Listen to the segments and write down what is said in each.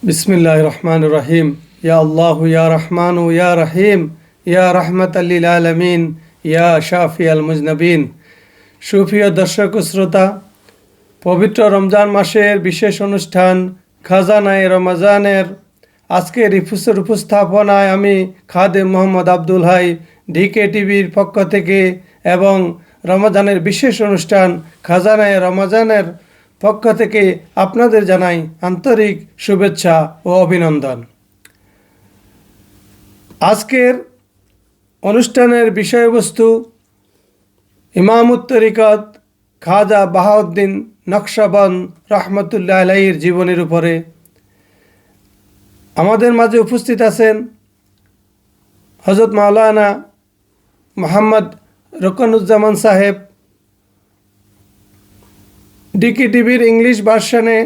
বিসমিল্লাহির রহমানির রহিম। ইয়া আল্লাহু ইয়া রহমানু ইয়া রহিম ইয়া রাহমাতাল লিল আলামিন ইয়া শাফিয়াল মুজনাবিন। সুপ্রিয় দর্শক ও শ্রোতা, পবিত্র রমজান মাসের বিশেষ অনুষ্ঠান খাজানায়ে রমজানের আজকের উপস্থাপনায় আমি খাদেম মোহাম্মদ আব্দুল হাই ডিকে টিভির পক্ষ থেকে এবং রমজানের বিশেষ অনুষ্ঠান খাজানায়ে রমজানের পক্ষ থেকে আপনাদের জানাই আন্তরিক শুভেচ্ছা ও অভিনন্দন। আজকের অনুষ্ঠানের বিষয়বস্তু ইমামুত তরিকত খাজা বাহাউদ্দিন নকশবন্দ রহমতুল্লাহ আলাইহির জীবনের উপরে। আমাদের মাঝে উপস্থিত আছেন হযরত মাওলানা মোহাম্মদ রুকনুজ্জামান সাহেব। ডিকে টিভির ইংলিশ ভার্সনে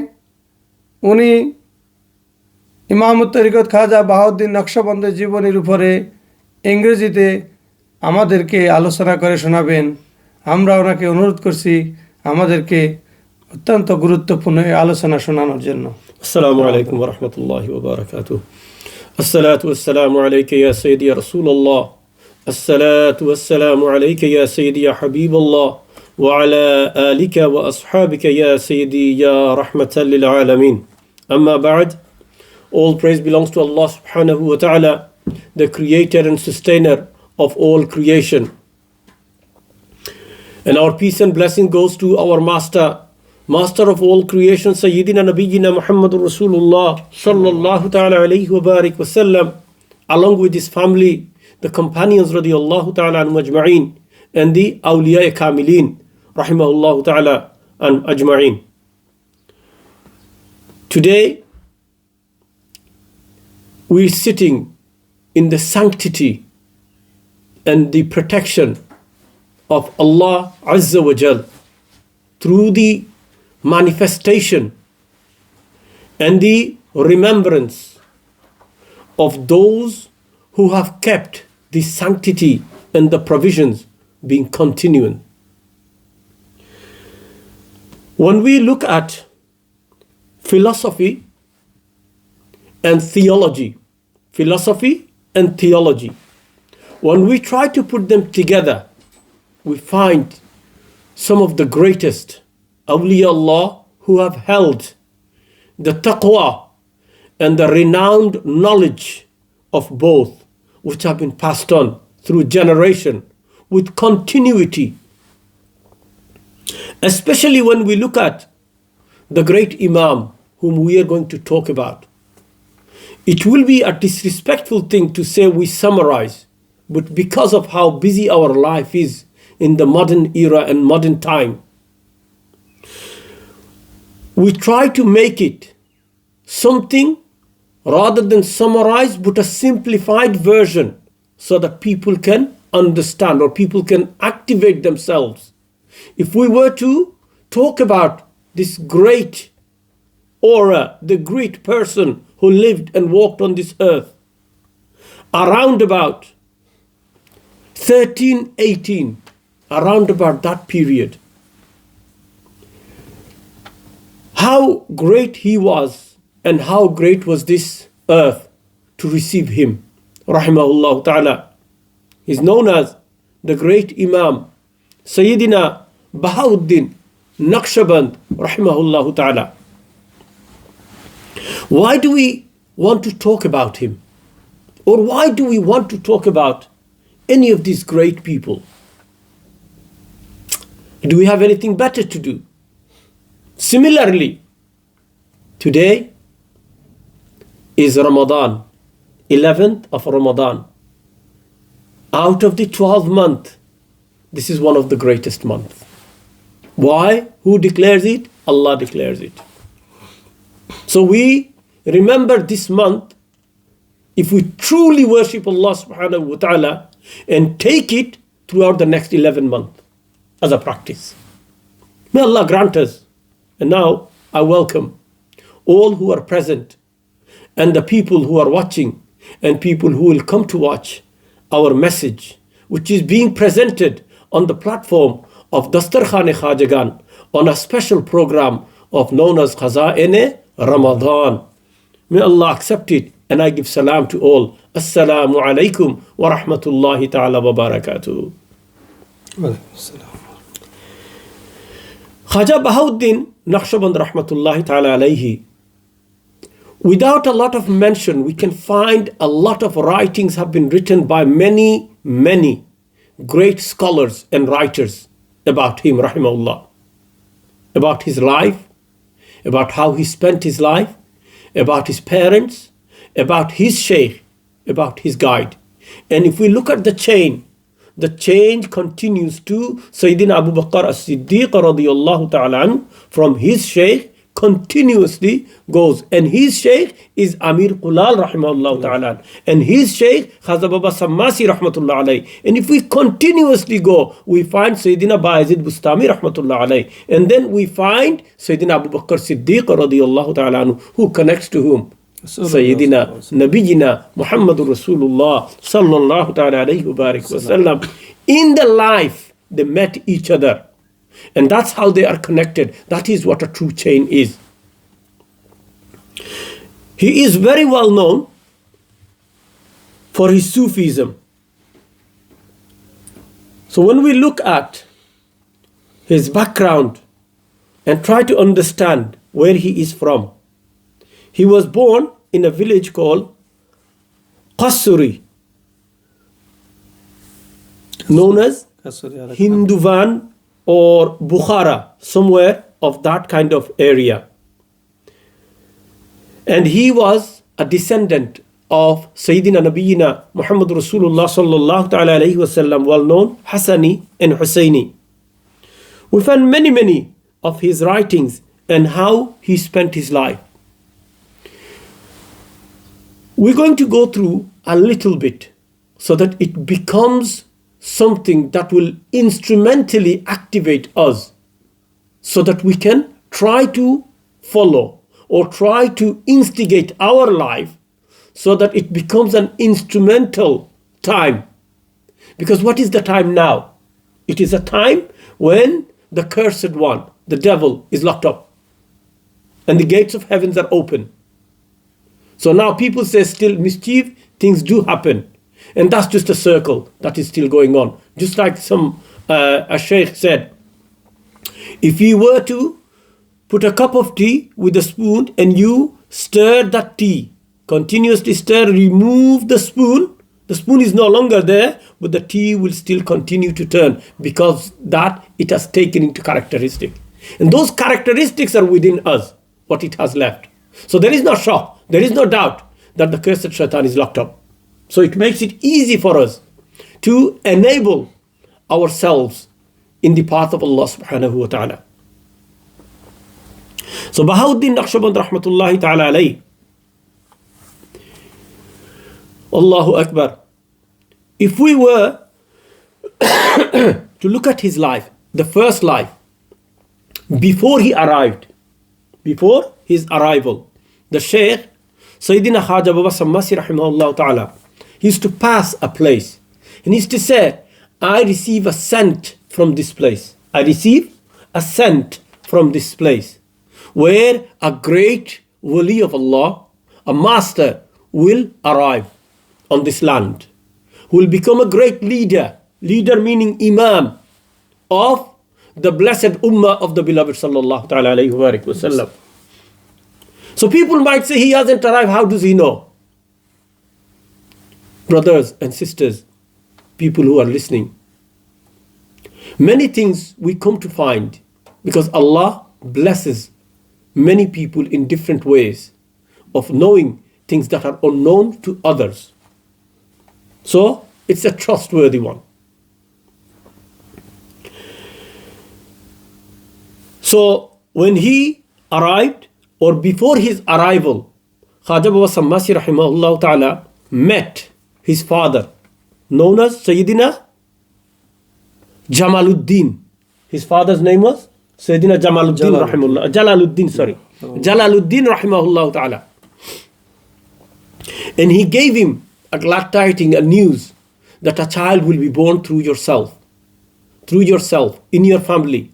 উনি ইমামুত তরিকত খাজা বাহাউদ্দিন নকশবন্দের জীবনের উপরে ইংরেজিতে আমাদেরকে আলোচনা করে শোনাবেন। আমরা ওনাকে অনুরোধ করছি আমাদেরকে অত্যন্ত গুরুত্বপূর্ণ আলোচনা শোনানোর জন্য। আসসালামু আলাইকুম ওয়া রাহমাতুল্লাহি ওয়া বারাকাতুহু। আসসালাতু ওয়াসসালামু আলাইকা ইয়া সাইয়্যিদি ইয়া রাসূলুল্লাহ। আসসালাতু ওয়াসসালামু আলাইকা ইয়া সাইয়্যিদি ইয়া হাবিবাল্লাহ ওয়া আলা আলিকা ওয়া আসহাবিকা ইয়া সাইয়্যিদি ইয়া রাহমাতাল লিল আলামিন। Amma ba'd. All praise belongs to Allah subhanahu wa ta'ala, the creator and sustainer of all creation. And our peace and blessing goes to our master of all creation, Sayyidina Nabiyyina Muhammadur Rasulullah sallallahu ta'ala alayhi wa barik wa sallam, along with his family, the companions radiyallahu ta'ala anhum ajma'in, and the Awliya Kamilin rahimahullahu ta'ala an ajma'in. Today, we're sitting in the sanctity and the protection of Allah Azza wa Jal through the manifestation and the remembrance of those who have kept the sanctity and the provisions being continuing. When we look at philosophy and theology, when we try to put them together, we find some of the greatest Awliya Allah who have held the taqwa and the renowned knowledge of both, which have been passed on through generation with continuity. Especially when we look at the great Imam whom we are going to talk about. It will be a disrespectful thing to say we summarize, but because of how busy our life is in the modern era and modern time, we try to make it something rather than summarize, but a simplified version so that people can understand or people can activate themselves. If we were to talk about this great aura, the great person who lived and walked on this earth around about 1318, around about that period, how great he was and how great was this earth to receive him, rahimahullah ta'ala. He's known as the great Imam Sayyidina Bahauddin Naqshband rahimahullah ta'ala. Why do we want to talk about him? Or why do we want to talk about any of these great people? Do we have anything better to do? Similarly, today is Ramadan, 11th of Ramadan. Out of the 12th month, this is one of the greatest months. Why? Who declares it? Allah declares it. So we remember this month if we truly worship Allah subhanahu wa ta'ala and take it throughout the next 11 months as a practice. May Allah grant us. And now I welcome all who are present and the people who are watching and people who will come to watch our message, which is being presented on the platform of Dastarkhane Khajagan on a special program of known as Khaza'ine Ramadan, May Allah accept it. And I give salam to all. Assalamu alaikum wa rahmatullahi ta'ala wa barakatuh. Khawaja Bahauddin Naqshband rahmatullahi ta'ala alayhi. Without a lot of mention, we can find a lot of writings have been written by many, many great scholars and writers about him, rahimahullah. About his life, about how he spent his life, about his parents, about his sheikh, about his guide. And if we look at the chain continues to Sayyidina Abu Bakr as-Siddiq radiyallahu ta'ala anhu, from his sheikh continuously goes. And his sheikh is Amir Qulal rahimahullah ta'ala. And his sheikh Khazababa Sammasi rahmatullah alayh. And if we continuously go, we find Sayyidina Bayezid Bustami rahmatullah alayh. And then we find Sayyidina Abu Bakr Siddiq radiyallahu ta'ala anhu, who connects to whom? Sayyidina Nabiyina Muhammadur Rasulullah sallallahu ta'ala alayhi wa barik wa sallam. In the life, they met each other. And that's how they are connected. That is what a true chain is. He is very well known for his Sufism. So when we look at his background and try to understand where he is from, he was born in a village called Qasuri, known as Hinduvan or Bukhara, somewhere of that kind of area. And he was a descendant of Sayyidina Nabiyina Muhammad Rasulullah sallallahu ta'ala alayhi wa sallam, well known Hassani and Husseini. We find many of his writings and how he spent his life. We're going to go through a little bit so that it becomes something that will instrumentally activate us, so that we can try to follow or try to instigate our life so that it becomes an instrumental time. Because what is the time now? It is a time when the cursed one, the devil, is locked up and the gates of heavens are open. So now people say still mischief, things do happen. And that's just a circle that is still going on. Just like a sheikh said, if you were to put a cup of tea with a spoon and you stir that tea, continuously stir, remove the spoon is no longer there, but the tea will still continue to turn because that it has taken into characteristic. And those characteristics are within us, what it has left. So there is no shock, there is no doubt that the cursed shaitan is locked up. So it makes it easy for us to enable ourselves in the path of Allah subhanahu wa ta'ala. So Bahauddin Naqshband rahmatullahi ta'ala alayhi. Allahu Akbar. If we were to look at his life, the first life, before he arrived, before his arrival, the Shaykh Sayyidina Khawaja Baba Sammasi rahimahullah ta'ala, he used to pass a place and he used to say, I receive a scent from this place. I receive a scent from this place where a great wali of Allah, a master, will arrive on this land, who will become a great leader meaning imam of the blessed ummah of the beloved sallallahu ta'ala alayhi wa sallam. So people might say he hasn't arrived, how does he know? Brothers and sisters, people who are listening, many things we come to find because Allah blesses many people in different ways of knowing things that are unknown to others. So it's a trustworthy one. So when he arrived, or before his arrival, Khawaja Baba Sammasi rahimahullah ta'ala met his father, known as Sayyidina Jamaluddin. His father's name was Sayyidina Jalaluddin rahimahullah ta'ala. And he gave him a glad tidings, a news that a child will be born through yourself, in your family.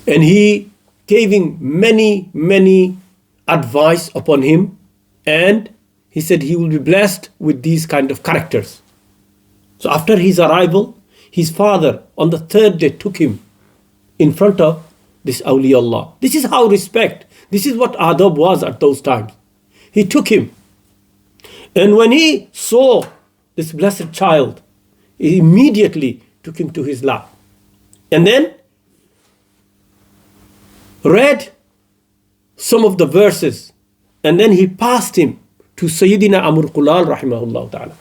And he gave him many advice upon him, and he said he will be blessed with these kind of characters. So after his arrival, his father on the third day took him in front of this Awliya Allah. This is how respect, this is what adab was at those times. He took him, and when he saw this blessed child, he immediately took him to his lap, and then read some of the verses, and then he passed him to Sayyidina Amr Qulal rahimahullah ta'ala.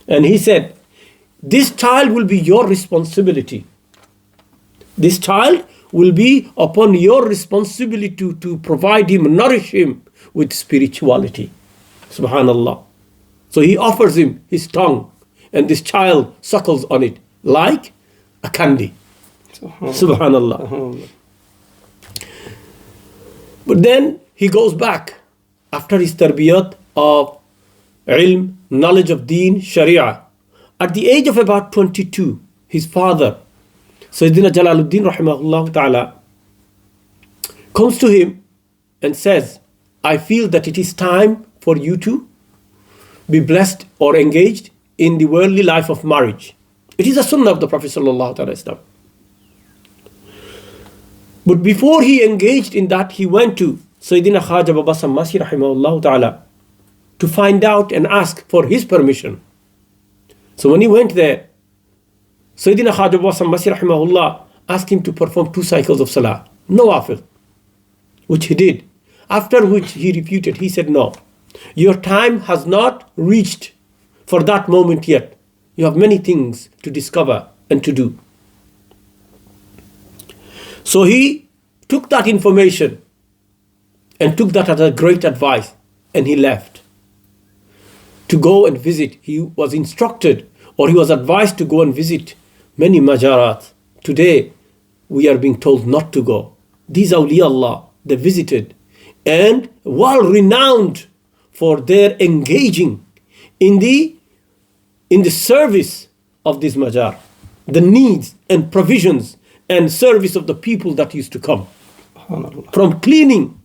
And he said, this child will be your responsibility. This child will be upon your responsibility to provide him, nourish him with spirituality. Subhanallah. So he offers him his tongue, and this child suckles on it like a candy. Subhanallah. But then he goes back after his tarbiyat of ilm, knowledge of deen, sharia. At the age of about 22, his father, Sayyidina Jalaluddin rahimahullah ta'ala, comes to him and says, I feel that it is time for you to be blessed or engaged in the worldly life of marriage. It is a sunnah of the Prophet sallallahu alaihi wasallam. But before he engaged in that, he went to Sayyidina Khawaja Baba Sammasi rahimahullah ta'ala to find out and ask for his permission. So when he went there, Sayyidina Khawaja Baba Sammasi rahimahullah asked him to perform 2 cycles of salah, nawafil, which he did. After which he refuted, he said, no, your time has not reached for that moment yet. You have many things to discover and to do. So he took that information and took that as a great advice, and he left to go and visit. He was instructed, or he was advised to go and visit many majarat. Today, we are being told not to go. These awliya Allah, they visited, and well renowned for their engaging in the service of this majar, the needs and provisions and service of the people that used to come. From cleaning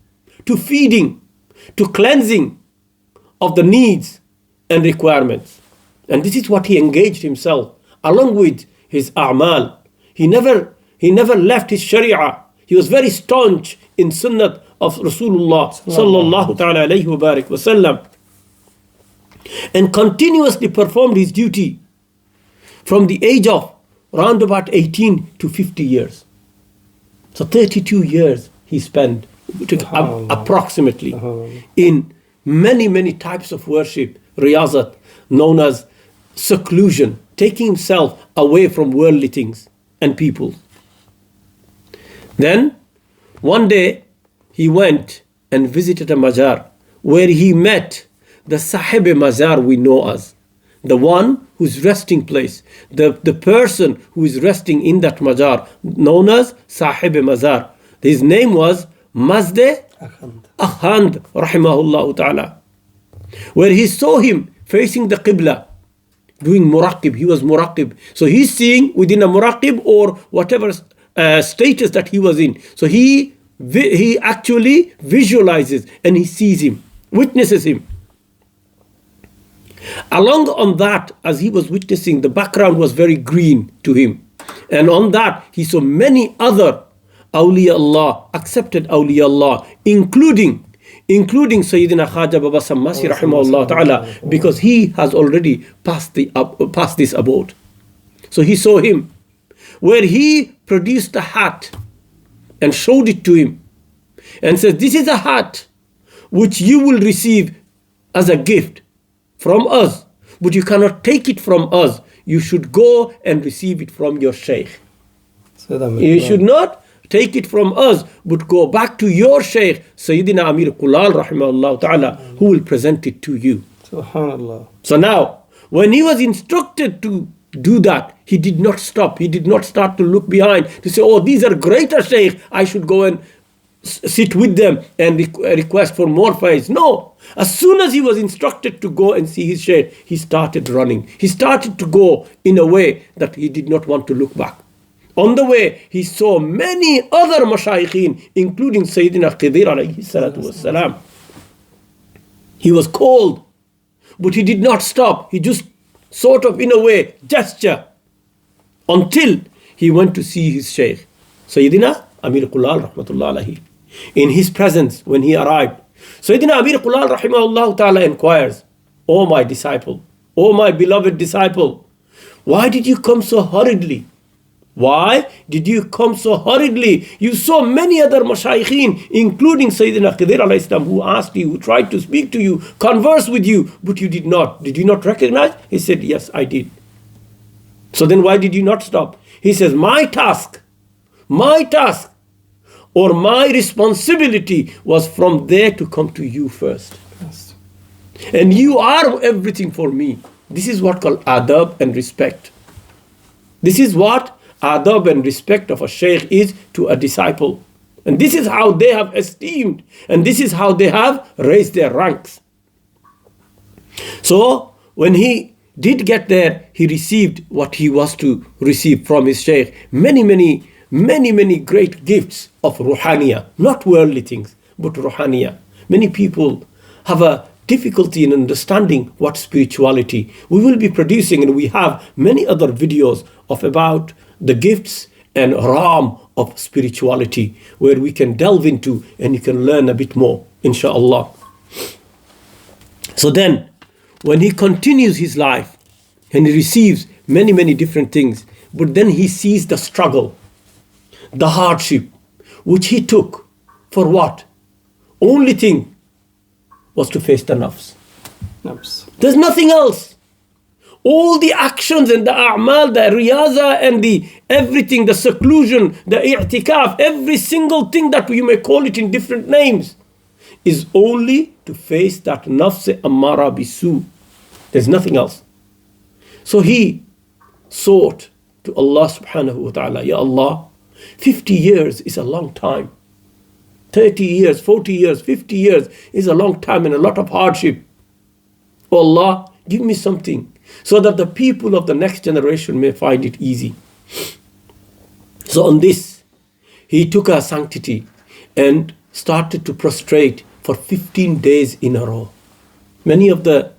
to feeding to cleansing of the needs and requirements. And this is what he engaged himself along with his a'mal. He never left his sharia. He was very staunch in sunnah of Rasulullah sallallahu ta'ala alayhi wa barik wa sallam, and continuously performed his duty from the age of around about 18 to 50 years. So 32 years he spent approximately in many types of worship, riyazat, known as seclusion, taking himself away from worldly things and people. Then one day he went and visited a mazar where he met the Sahib Mazar we know as, the one whose resting place, the person who is resting in that mazar, known as Sahib Mazar. His name was Mazde Akhand rahimahullah ta'ala, where he saw him facing the Qibla, doing muraqib. He was muraqib. So he's seeing within a muraqib or whatever status that he was in. So he actually visualizes and he sees him, witnesses him. Along on that, as he was witnessing, the background was very green to him. And on that, he saw many other Awliya Allah, accepted Awliya Allah, including Sayyidina Khawaja Baba Sammasi rahimahullah ta'ala, because he has already passed this abode. So he saw him, where he produced a hat and showed it to him and said, this is a hat which you will receive as a gift from us, but you cannot take it from us. You should go and receive it from your shaykh. You should not take it from us, but go back to your shaykh, Sayyidina Amir Qulal rahimahullah ta'ala, who will present it to you. Subhanallah. So now, when he was instructed to do that, he did not stop. He did not start to look behind to say, oh, these are greater shaykh, I should go and sit with them and request for more faiz. No. As soon as he was instructed to go and see his shaykh, he started running. He started to go in a way that he did not want to look back. On the way, he saw many other mashayikhin, including Sayyidina Khidir alayhi salatu wassalam. He was cold, but he did not stop. He just sort of, in a way, gesture until he went to see his Shaykh, Sayyidina Amir Qulal rahmatullah alayhi. In his presence, when he arrived, Sayyidina Amir Qulal rahimahullah ta'ala inquires, "O my disciple, O my beloved disciple, why did you come so hurriedly? Why did you come so hurriedly? You saw many other mashayikhin, including Sayyidina Khidir alayhi salam, who asked you, who tried to speak to you, converse with you, but you did not. Did you not recognize?" He said, "Yes, I did." "So then why did you not stop?" He says, my task, or my responsibility was from there to come to you first. Yes. And you are everything for me. This is what called adab and respect. This is what adab and respect of a shaykh is to a disciple. And this is how they have esteemed, and this is how they have raised their ranks. So when he did get there, he received what he was to receive from his shaykh. Many great gifts of ruhaniya, not worldly things, but ruhaniya. Many people have a difficulty in understanding what spirituality. We will be producing, and we have many other videos of about the gifts and realm of spirituality, where we can delve into and you can learn a bit more, inshallah. So then, when he continues his life and he receives many different things, but then he sees the struggle, the hardship, which he took for what? Only thing was to face the nafs. There's nothing else. All the actions and the a'mal, the riyaza and the everything, the seclusion, the i'tikaf, every single thing that you may call it in different names, is only to face that nafs ammara bisu. There's nothing else. So he sought to Allah subhanahu wa ta'ala, Ya Allah, 50 years is a long time. 30 years, 40 years, 50 years is a long time and a lot of hardship. Oh Allah, give me something so that the people of the next generation may find it easy. So on this, he took our sanctity and started to prostrate for 15 days in a row. Many of the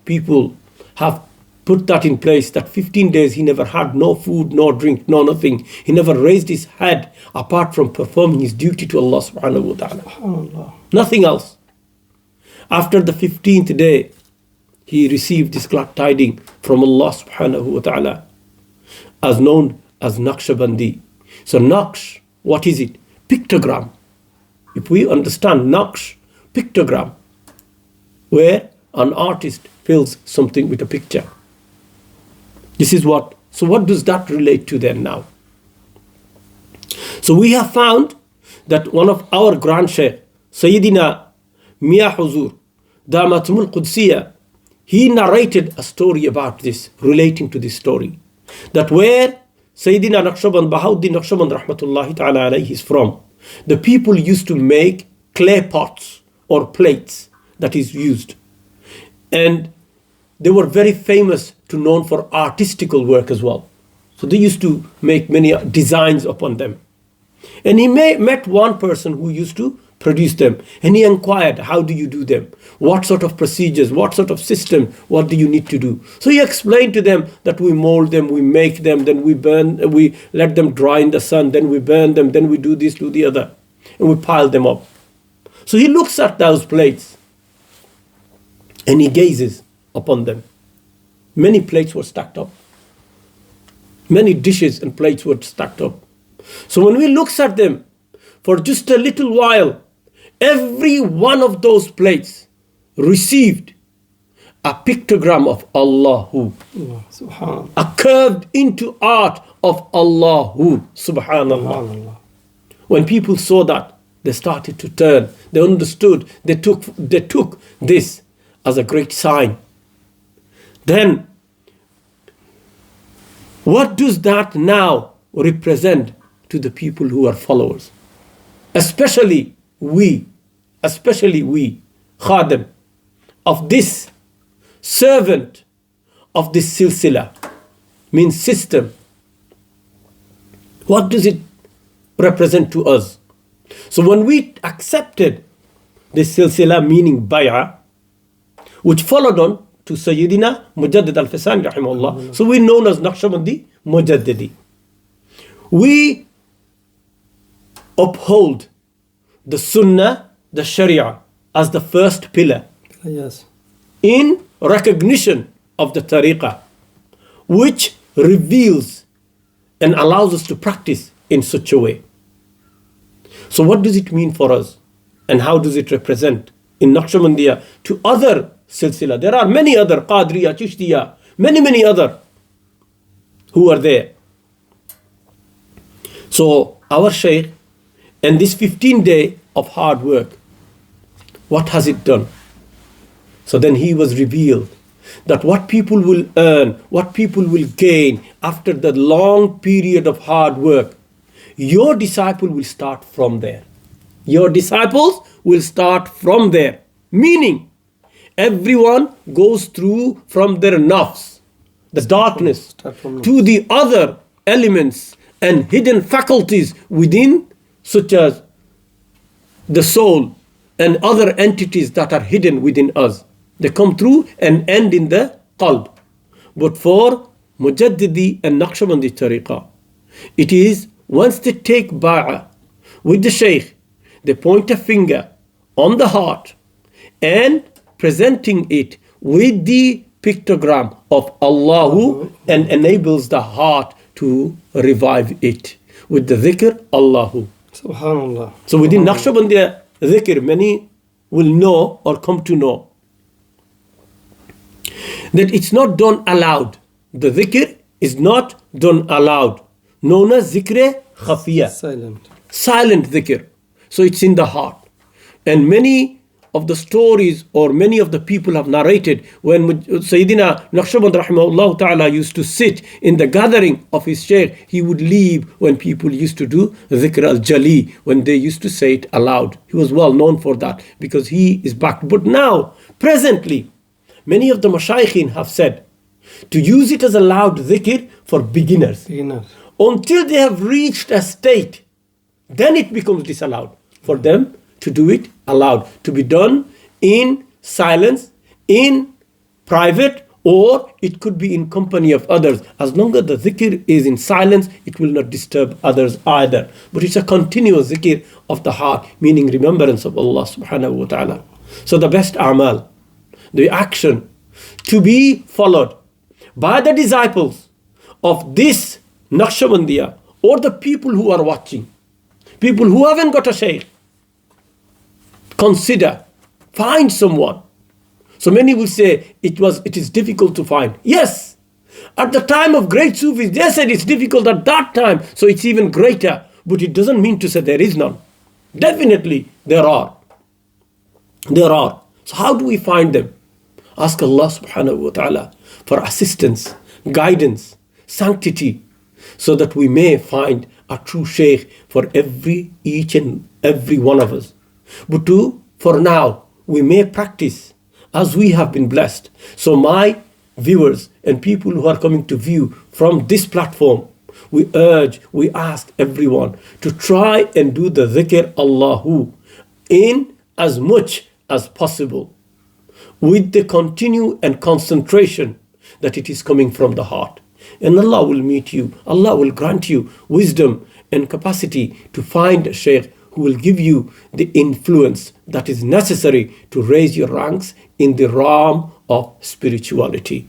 people have put that in place, that 15 days he never had no food, no drink, no nothing. He never raised his head apart from performing his duty to Allah subhanahu wa ta'ala. SubhanAllah. Nothing else. After the 15th day, he received this glad tiding from Allah subhanahu wa ta'ala, as known as Naqshbandi. So Naqsh, what is it? Pictogram. If we understand Naqsh, pictogram, where an artist fills something with a picture. This is what, so what does that relate to then now? So we have found that one of our grand Shaykh, Sayyidina Miya Huzur, Damatumul Qudsiyya, he narrated a story about this, relating to this story. That where Sayyidina Naqshband, Bahauddin Naqshband rahmatullahi ta'ala alayhi is from, the people used to make clay pots or plates that is used. And they were very famous to known for artistical work as well. So they used to make many designs upon them. And he met one person who used to produce them. And he inquired, how do you do them? What sort of procedures, what sort of system, what do you need to do? So he explained to them that we mold them, we make them, then we burn, we let them dry in the sun, then we burn them, then we do this, do the other. And we pile them up. So he looks at those plates and he gazes upon them. Many plates were stacked up. Many dishes and plates were stacked up. So when we looks at them, for just a little while, every one of those plates received a pictogram of Allahu, Subhanallah. a curved into art of Allahu, subhanallah. Subhanallah. When people saw that, they started to turn. They understood. They took this as a great sign. Then, what does that now represent to the people who are followers? Especially we, khadim, of this servant of this silsila, means system. What does it represent to us? So when we accepted this silsila, meaning bay'ah, which followed on to Sayyidina Mujaddid al-Fisani rahimahullah, so we're known as Naqshbandi Mujaddidi. We uphold the Sunnah, the Sharia, as the first pillar. Yes. In recognition of the tariqah, which reveals and allows us to practice in such a way. So what does it mean for us? And how does it represent in Naqshbandiya to other silsila? There are many other, Qadriya, Chishtiya, many other who are there. So our Shaykh, and this 15-day of hard work, what has it done? So then he was revealed that what people will earn, what people will gain after the long period of hard work, your disciple will start from there. Your disciples will start from there. Meaning, everyone goes through from their nafs, the darkness, to the other elements and hidden faculties within, such as the soul and other entities that are hidden within us. They come through and end in the qalb. But for Mujaddidi and Naqshbandi tariqah, it is once they take ba'a with the Shaykh, they point a finger on the heart and presenting it with the pictogram of Allahu and enables the heart to revive it with the dhikr Allahu. Subhanallah. So within Naqshbandi dhikr, many will know or come to know that it's not done aloud. The dhikr is not done aloud. Known as dhikr khafiya. Silent dhikr. So it's in the heart. And many of the stories or many of the people have narrated when Sayyidina Naqshband rahimahullah ta'ala used to sit in the gathering of his shaykh, he would leave when people used to do dhikr al-jali, when they used to say it aloud. He was well known for that because he is back. But now, presently, many of the mashaykhin have said to use it as a loud dhikr for beginners. Until they have reached a state, then it becomes disallowed for them to do it aloud, to be done in silence, in private, or it could be in company of others. As long as the dhikr is in silence, it will not disturb others either. But it's a continuous dhikr of the heart, meaning remembrance of Allah subhanahu wa ta'ala. So the best a'mal, the action to be followed by the disciples of this Naqshbandiya or the people who are watching, people who haven't got a shaykh, consider, find someone. So many will say it is difficult to find. Yes, at the time of great Sufis, they said it's difficult at that time, so it's even greater. But it doesn't mean to say there is none. Definitely there are. There are. So how do we find them? Ask Allah subhanahu wa ta'ala for assistance, guidance, sanctity, so that we may find a true shaykh for each and every one of us. But for now, we may practice as we have been blessed. So my viewers and people who are coming to view from this platform, we ask everyone to try and do the dhikr Allahu in as much as possible, with the continue and concentration that it is coming from the heart. And Allah will meet you. Allah will grant you wisdom and capacity to find a shaykh who will give you the influence that is necessary to raise your ranks in the realm of spirituality.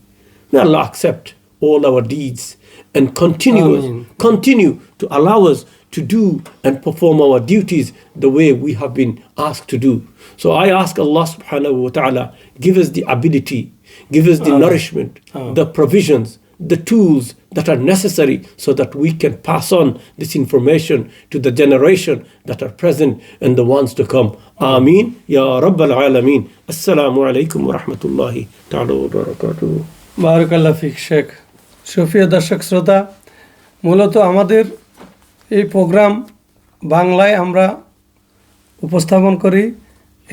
May Allah accept all our deeds and continue to allow us to do and perform our duties the way we have been asked to do. So I ask Allah subhanahu wa ta'ala, give us the ability, give us the nourishment, the provisions, the tools that are necessary so that we can pass on this information to the generation that are present and the ones to come. Ameen. Ya Rabbal Alameen. Assalamu alaikum wa rahmatullahi ta'ala wa barakatuh. বারাকাল্লাহ ফিক শেখ। সুপ্রিয় দর্শক শ্রোতা, মূলত আমাদের এই programme বাংলায় আমরা উপস্থাপন করি।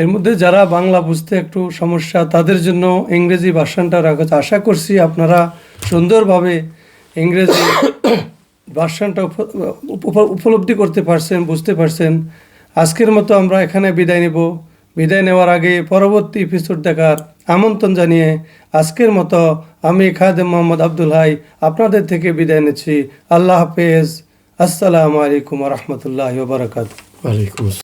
এর মধ্যে যারা বাংলা বুঝতে একটু সমস্যা, তাদের জন্য ইংরেজি ভার্সনটা রাখা। আশা করছি আপনারা সুন্দরভাবে ইংরেজি ভার্সনটা উপলব্ধি করতে পারছেন, বুঝতে পারছেন। আজকের মতো আমরা এখানে বিদায় নেব। বিদায় নেওয়ার আগে পরবর্তী এপিসোড দেখার আমন্ত্রণ জানিয়ে আজকের মতো আমি খাদেম মোহাম্মদ আব্দুল হাই আপনাদের থেকে বিদায় নিচ্ছি। আল্লাহ হাফেজ। আসসালামু আলাইকুম ওয়া রাহমাতুল্লাহি ওয়া বারাকাতুহু। ওয়ালাইকুম আসসালাম।